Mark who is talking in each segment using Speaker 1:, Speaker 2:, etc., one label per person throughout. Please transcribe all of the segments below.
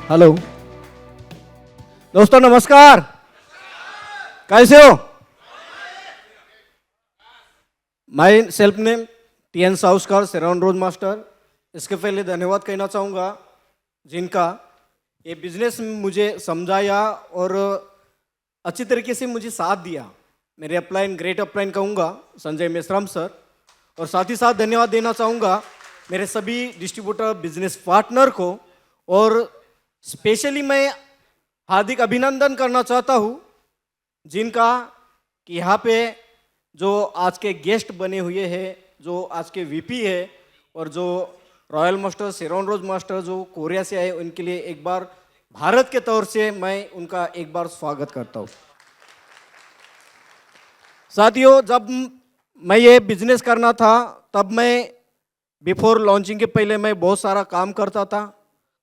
Speaker 1: Hello दोस्तों, नमस्कार। कैसे हो? Myself name TN Sauskar, सेराउंड रोज मास्टर। इसके पहले धन्यवाद कहना चाहूँगा जिनका ये बिजनेस मुझे समझाया और अच्छी तरीके से मुझे साथ दिया। मेरे अपलाइन ग्रेट अपलाइन कहूँगा संजय मेश्राम सर, और साथ ही साथ धन्यवाद देना चाहूँगा मेरे सभी डिस्ट्रीब्यूटर बिजनेस पार्टनर को, और स्पेशली मैं हार्दिक अभिनंदन करना चाहता हूँ जिनका कि यहाँ पे जो आज के गेस्ट बने हुए हैं, जो आज के VP है, और जो रॉयल मास्टर सेराउंड रोज मास्टर जो कोरिया से आए, उनके लिए एक बार भारत के तौर से मैं उनका एक बार स्वागत करता हूँ। साथियों, जब मैं ये बिजनेस करना था तब मैं बिफोर लॉन्चिंग के पहले मैं बहुत सारा काम करता था।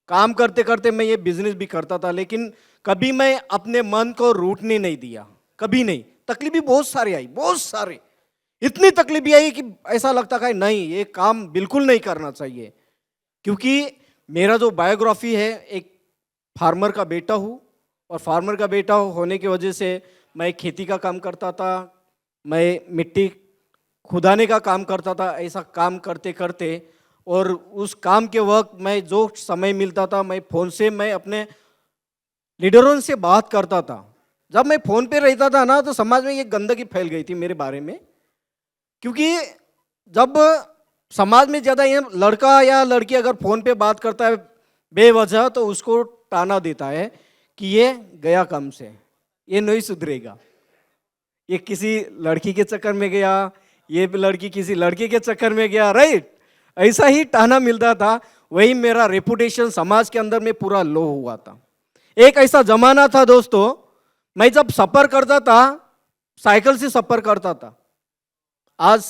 Speaker 1: काम करते करते मैं ये बिजनेस भी करता था, लेकिन कभी मैं अपने मन को रूठने नहीं दिया, कभी नहीं। तकलीफ भी बहुत सारी आई, बहुत सारे, इतनी तकलीफ भी आई कि ऐसा लगता था नहीं, ये काम बिल्कुल नहीं करना चाहिए। क्योंकि मेरा जो बायोग्राफी है, एक फार्मर का बेटा हूँ, और फार्मर का बेटा होने की वजह से मैं खेती का काम करता था, मैं मिट्टी खुदाने का काम करता था। ऐसा काम करते करते और उस काम के वक्त मैं जो समय मिलता था, मैं फ़ोन से मैं अपने लीडरों से बात करता था। जब मैं फ़ोन पे रहता था ना, तो समाज में ये गंदगी फैल गई थी मेरे बारे में। क्योंकि जब समाज में ज़्यादा ये लड़का या लड़की अगर फ़ोन पे बात करता है बेवजह, तो उसको ताना देता है कि ये गया काम से, ये नहीं सुधरेगा, ये किसी लड़की के चक्कर में गया, ये लड़की किसी लड़के के चक्कर में गया, राइट? ऐसा ही ताना मिलता था। वही मेरा रेपुटेशन समाज के अंदर में पूरा लो हुआ था। एक ऐसा जमाना था दोस्तों, मैं जब सफ़र करता था, साइकिल से सफ़र करता था। आज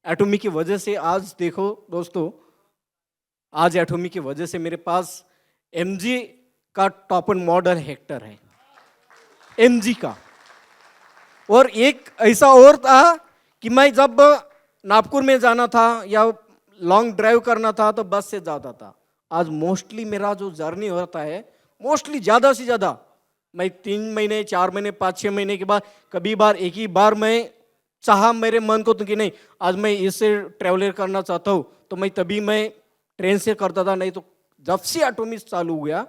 Speaker 1: एटोमी की वजह से, आज देखो दोस्तों, आज एटोमी की वजह से मेरे पास MG का टॉप एंड मॉडल हेक्टर है, MG का। और एक ऐसा और था कि मैं जब नागपुर में जाना था या लॉन्ग ड्राइव करना था तो बस से जाता था। आज मोस्टली मेरा जो जर्नी होता है, मोस्टली ज़्यादा से ज़्यादा मैं 3 महीने 4 महीने 5-6 महीने के बाद, कभी बार एक ही बार मैं चाहा मेरे मन को तो कि नहीं आज मैं इससे ट्रैवलर करना चाहता हूँ, तो मैं तभी मैं ट्रेन से करता था। नहीं तो जब से एटोमी चालू हुआ,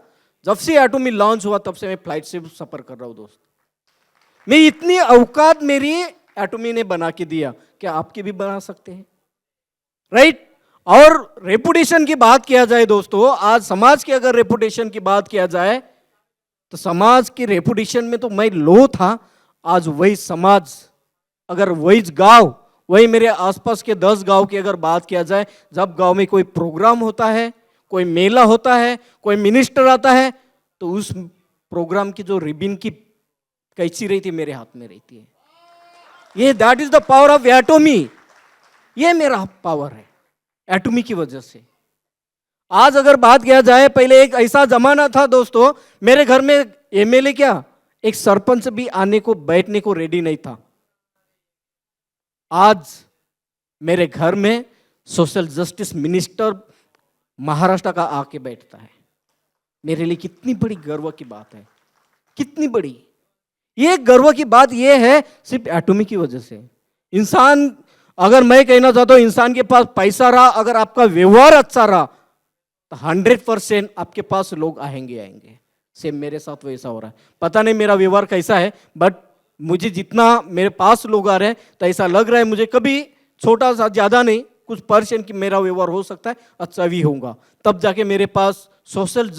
Speaker 1: जब से एटोमी लॉन्च हुआ, तब से मैं फ्लाइट से सफ़र कर रहा हूँ दोस्त। मैं इतनी औकात मेरी एटोमी ने बना के दिया, क्या आपके भी बना सकते हैं, राइट? और रेपुटेशन की बात किया जाए दोस्तों, आज समाज की अगर रेपुटेशन की बात किया जाए तो समाज की रेपुटेशन में तो मैं लो था। आज वही समाज, अगर वही गांव, वही मेरे आसपास के 10 गांव की अगर बात किया जाए, जब गांव में कोई प्रोग्राम होता है, कोई मेला होता है, कोई मिनिस्टर आता है, तो उस प्रोग्राम की जो रिबिन की कैची रहती मेरे हाथ में रहती है। ये that is the power of Atomy. ये मेरा पावर है एटोमी की वजह से। आज अगर बात किया जाए, पहले एक ऐसा जमाना था दोस्तों, मेरे घर में MLA क्या, एक सरपंच भी आने को बैठने को रेडी नहीं था। आज मेरे घर में सोशल जस्टिस मिनिस्टर महाराष्ट्र का आके बैठता है। मेरे लिए कितनी बड़ी गर्व की बात है, कितनी बड़ी। ये गर्व की बात ये है सिर्फ एटोमी की वजह से। इंसान, अगर मैं कहना चाहता हूं, इंसान के पास पैसा रहा, अगर आपका व्यवहार अच्छा रहा, तो 100% आपके पास लोग आएंगे। सेम मेरे साथ वैसा हो रहा है। पता नहीं मेरा व्यवहार कैसा है, बट मुझे जितना मेरे पास लोग आ रहे हैं, तो ऐसा लग रहा है मुझे, कभी छोटा सा ज़्यादा नहीं, कुछ % की मेरा व्यवहार हो सकता है अच्छा भी होगा, तब जाके मेरे पास social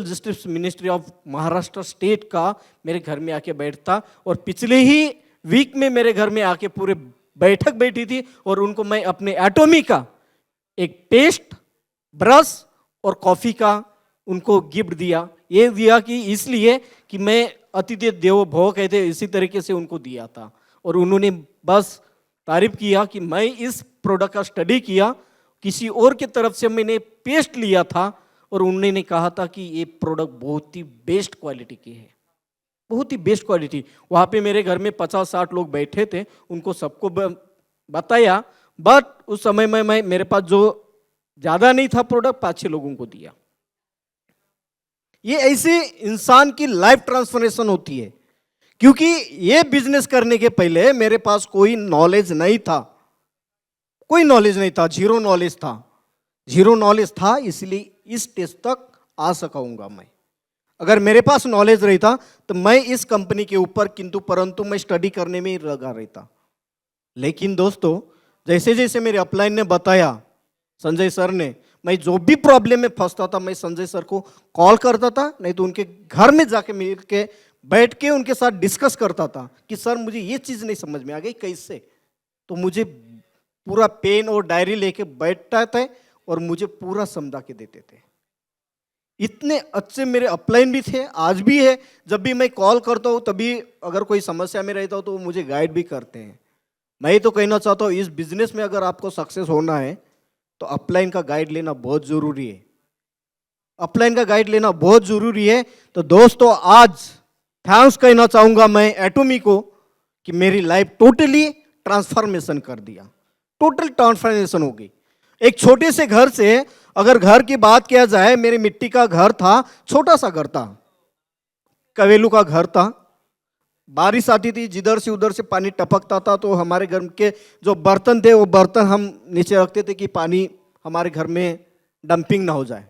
Speaker 1: justice ministry of Maharashtra state का मेरे घर में आके बैठता। और पिछले ही वीक में मेरे घर में आके पूरे बैठक बैठी थी, और उनको मैं अपने एटोमी का एक पेस्ट, ब्रश और कॉफ़ी का उनको गिफ्ट दिया। ये दिया कि इसलिए कि मैं अतिथि देवो भव कहते हैं, इसी तरीके से उनको दिया था। और उन्होंने बस तारीफ किया कि मैं इस प्रोडक्ट का स्टडी किया, किसी और की तरफ से मैंने पेस्ट लिया था, और उन्होंने कहा था कि ये प्रोडक्ट बहुत ही बेस्ट क्वालिटी की है, बहुत ही बेस्ट क्वालिटी। वहाँ पे मेरे घर में 50-60 लोग बैठे थे, उनको सबको बताया, बट उस समय में मैं, मेरे पास जो ज़्यादा नहीं था प्रोडक्ट, 5-6 लोगों को दिया। ये ऐसे इंसान की लाइफ ट्रांसफॉर्मेशन होती है। क्योंकि ये बिजनेस करने के पहले मेरे पास कोई नॉलेज नहीं था, कोई नॉलेज नहीं था, जीरो नॉलेज था, जीरो नॉलेज था, इसलिए इस स्टेज तक आ सकाऊंगा मैं। अगर मेरे पास नॉलेज रहता तो मैं इस कंपनी के ऊपर किंतु परंतु मैं स्टडी करने में ही लगा रहता। लेकिन दोस्तों, जैसे जैसे मेरे अपलाइन ने बताया, संजय सर ने, मैं जो भी प्रॉब्लम में फंसता था मैं संजय सर को कॉल करता था, नहीं तो उनके घर में जाके मिल के बैठ के उनके साथ डिस्कस करता था कि सर मुझे ये चीज़ नहीं समझ में आ गई कैसे। तो मुझे पूरा पेन और डायरी लेके बैठता था और मुझे पूरा समझा के देते थे। इतने अच्छे मेरे अपलाइन भी थे, आज भी है। जब भी मैं कॉल करता हूँ तभी अगर कोई समस्या में रहता हूँ तो वो मुझे गाइड भी करते हैं। मैं तो कहना चाहता हूँ इस बिजनेस में अगर आपको सक्सेस होना है तो अपलाइन का गाइड लेना बहुत ज़रूरी है, अपलाइन का गाइड लेना बहुत ज़रूरी है। तो दोस्तों, आज थैंक्स कहना चाहूँगा मैं एटोमी को कि मेरी लाइफ टोटली ट्रांसफॉर्मेशन कर दिया, टोटल ट्रांसफॉर्मेशन हो गई। एक छोटे से घर से, अगर घर की बात किया जाए, मेरे मिट्टी का घर था, छोटा सा घर था, कवेलू का घर था। बारिश आती थी, जिधर से उधर से पानी टपकता था, तो हमारे घर के जो बर्तन थे वो बर्तन हम नीचे रखते थे कि पानी हमारे घर में डंपिंग ना हो जाए,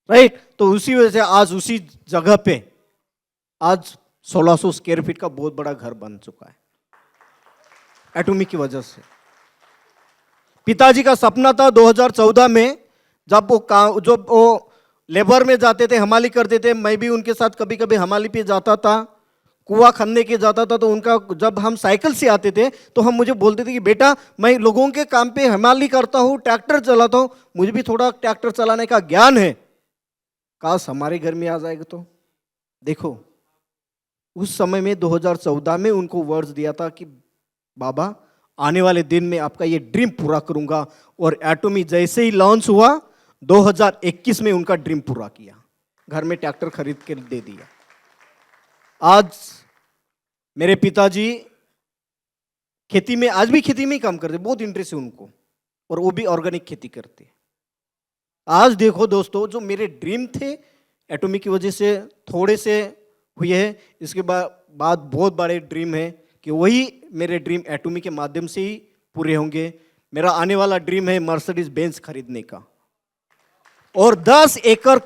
Speaker 1: राइट। तो उसी वजह से आज उसी जगह पे आज 1600 स्क्वायर फीट का बहुत बड़ा घर बन चुका है एटोमी की वजह से। पिताजी का सपना था 2014 में, जब वो लेबर में जाते थे, हमाली करते थे, मैं भी उनके साथ कभी कभी हमाली पे जाता था, कुआं खनने के जाता था। तो उनका, जब हम साइकिल से आते थे तो हम मुझे बोलते थे कि बेटा मैं लोगों के काम पे हमाली करता हूँ, ट्रैक्टर चलाता हूँ, मुझे भी थोड़ा ट्रैक्टर चलाने का ज्ञान है, काश हमारे घर में आ जाएगा। तो देखो, उस समय में 2014 में उनको वर्ड्स दिया था कि बाबा आने वाले दिन में आपका ये ड्रीम पूरा करूंगा। और एटोमी जैसे ही लॉन्च हुआ 2021 में उनका ड्रीम पूरा किया, घर में ट्रैक्टर खरीद के दे दिया। आज मेरे पिताजी खेती में, आज भी खेती में ही काम करते, बहुत इंटरेस्ट है उनको, और वो भी ऑर्गेनिक खेती करते। आज देखो दोस्तों, जो मेरे ड्रीम थे एटोमी की वजह से थोड़े से हुए हैं, इसके बाद बहुत बड़े ड्रीम है कि वही मेरे ड्रीम एटोमी के माध्यम से ही पूरे होंगे। मेरा आने वाला ड्रीम है मर्सिडीज बेंज खरीदने का, और 10 एकड़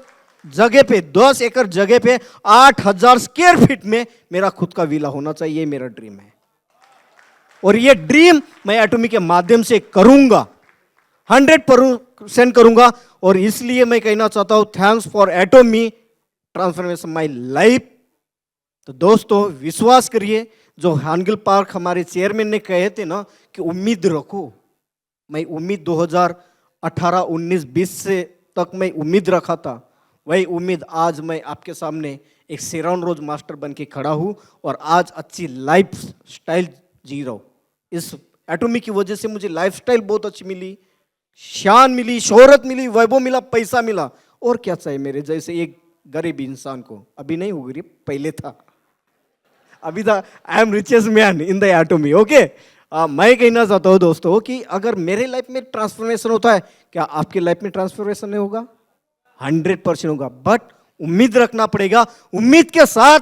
Speaker 1: जगह पे, 10 एकड़ जगह पे 8000 स्क्वायर फीट में मेरा खुद का विला होना चाहिए, मेरा ड्रीम है। और ये ड्रीम मैं एटोमी के माध्यम से करूंगा, 100% करूंगा। और इसलिए मैं कहना चाहता हूं, thanks for Atomy transformation my life. तो दोस्तों, विश्वास करिए, जो हानगिल पार्क हमारे चेयरमैन ने कहे थे ना कि उम्मीद रखो, मैं उम्मीद 2018, 19, 20 से तक मैं उम्मीद रखा था, वही उम्मीद आज मैं आपके सामने एक शेरॉन रोज मास्टर बन के खड़ा हूँ और आज अच्छी लाइफ स्टाइल जी रहा हूँ। इस एटोमी की वजह से मुझे लाइफ स्टाइल बहुत अच्छी मिली, शान मिली, शोहरत मिली, वैभव मिला, पैसा मिला, और क्या चाहिए मेरे जैसे एक गरीब इंसान को। अभी नहीं हो गरीब, पहले था, अभी था I am richest man in the Atomy. Okay, मैं कहना चाहता हूँ दोस्तों कि अगर मेरे लाइफ में ट्रांसफॉर्मेशन होता है, क्या आपके लाइफ में ट्रांसफॉर्मेशन नहीं होगा? 100% होगा। बट उम्मीद रखना पड़ेगा, उम्मीद के साथ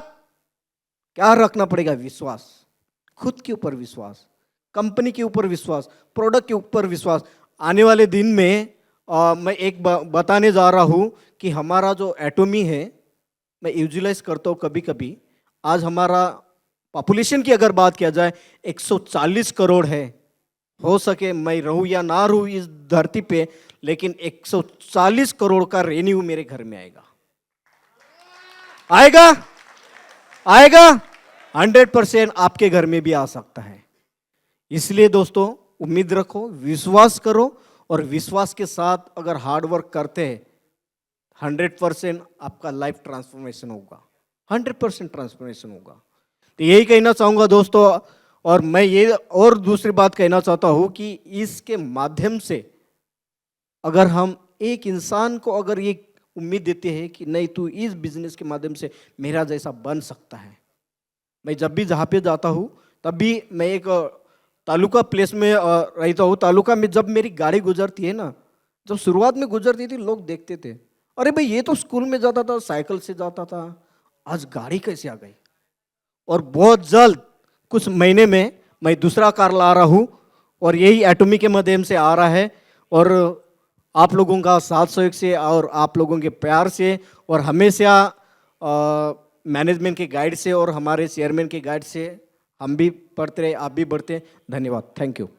Speaker 1: क्या रखना पड़ेगा? विश्वास, खुद के ऊपर विश्वास, कंपनी के ऊपर विश्वास, प्रोडक्ट के ऊपर विश्वास। आने वाले दिन में मैं एक बताने जा रहा हूँ कि हमारा जो एटोमी है, मैं यूजुलाइज करता हूँ कभी कभी, आज हमारा पॉपुलेशन की अगर बात किया जाए 140 करोड़ है। हो सके मैं रहूं या ना रहूं इस धरती पे, लेकिन 140 करोड़ का रेवेन्यू मेरे घर में आएगा, आएगा, आएगा। 100% आपके घर में भी आ सकता है। इसलिए दोस्तों, उम्मीद रखो, विश्वास करो, और विश्वास के साथ अगर हार्ड वर्क करते हैं 100% आपका लाइफ ट्रांसफॉर्मेशन होगा, 100% ट्रांसफॉर्मेशन होगा। तो यही कहना चाहूँगा दोस्तों। और मैं ये और दूसरी बात कहना चाहता हूँ कि इसके माध्यम से अगर हम एक इंसान को अगर ये उम्मीद देते हैं कि नहीं, तू इस बिजनेस के माध्यम से मेरा जैसा बन सकता है। मैं जब भी जहाँ पे जाता हूँ तब भी मैं एक तालुका प्लेस में रहता हूँ। तालुका में जब मेरी गाड़ी गुजरती है ना, जब शुरुआत में गुजरती थी लोग देखते थे, अरे भाई ये तो स्कूल में जाता था, साइकिल से जाता था, आज गाड़ी कैसे आ गई। और बहुत जल्द कुछ महीने में मैं दूसरा कार ला रहा हूँ और यही एटोमी के माध्यम से आ रहा है। और आप लोगों का साथ सहयोग से और आप लोगों के प्यार से और हमेशा मैनेजमेंट के गाइड से और हमारे चेयरमैन के गाइड से हम भी बढ़ते रहे, आप भी बढ़ते। धन्यवाद, थैंक यू।